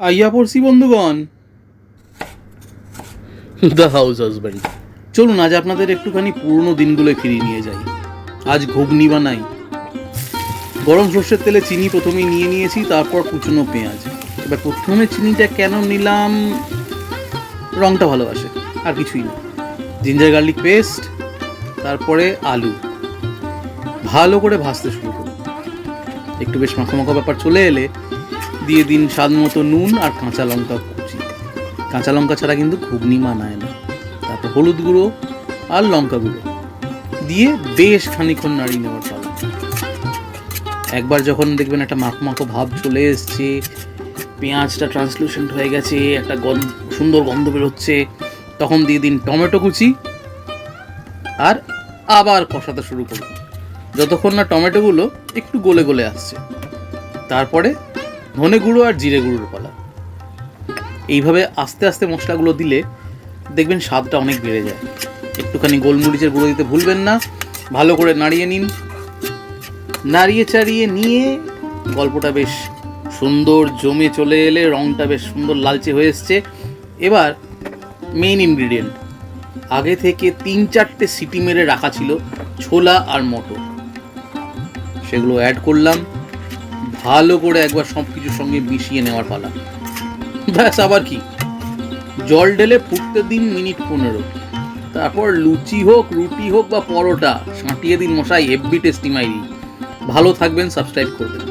আইয়া পড়ছি বন্ধুগণ, দ্য হাউস হাজব্যান্ড। চলুন আজ আপনাদের একটুখানি পুরনো দিনগুলো ফিরিয়ে নিয়ে যাই। আজ ঘুগনি বানাই। গরম সর্ষের তেলে চিনি প্রথমেই নিয়ে নিয়েছি, তারপর কুচনো পেঁয়াজ। এবার প্রথমে চিনিটা কেন নিলাম, রংটা ভালোবাসে, আর কিছুই না। জিঞ্জার গার্লিক পেস্ট, তারপরে আলু ভালো করে ভাজতে শুরু করুন। একটু বেশ মাখো মাখো ব্যাপার চলে এলে দিয়ে দিন স্বাদ মতো নুন আর কাঁচা লঙ্কা কুচি। কাঁচা লঙ্কা ছাড়া কিন্তু ঘুগনি মানায় না। তারপর হলুদ গুঁড়ো আর লঙ্কা গুঁড়ো দিয়ে বেশ খানিক্ষণ নাড়িয়ে নেওয়ার পালা। একবার যখন দেখবেন একটা মাখো মাখো ভাব চলে এসছে, পেঁয়াজটা ট্রান্সলুসেন্ট হয়ে গেছে, একটা সুন্দর গন্ধ বেরোচ্ছে, তখন দিয়ে দিন টমেটো কুচি আর আবার কষাতে শুরু করুন যতক্ষণ না টমেটোগুলো একটু গলে গলে আসছে। তারপরে ধনে গুঁড়ো আর জিরে গুঁড়োর পালা। এইভাবে আস্তে আস্তে মশলাগুলো দিলে দেখবেন স্বাদটা অনেক বেড়ে যায়। একটুখানি গোলমরিচের গুঁড়ো দিতে ভুলবেন না। ভালো করে নাড়িয়ে নিন। নাড়িয়ে চাড়িয়ে নিয়ে গল্পটা বেশ সুন্দর জমে চলে এলে, রঙটা বেশ সুন্দর লালচে হয়ে এসছে। এবার মেইন ইনগ্রিডিয়েন্ট, আগে থেকে 3-4টে সিটি মেরে রাখা ছিল ছোলা আর মটর, সেগুলো অ্যাড করলাম। ভালো করে একবার সব কিছুর সঙ্গে মিশিয়ে নেওয়ার পালা। ব্যাস, আবার কি, জল ঢেলে ফুটতে দিন মিনিট 15। তারপর লুচি হোক, রুটি হোক বা পরোটা সাঁটিয়ে দিন মশাই, হেব্বি টেস্টি মাইরি। ভালো থাকবেন, সাবস্ক্রাইব করবেন।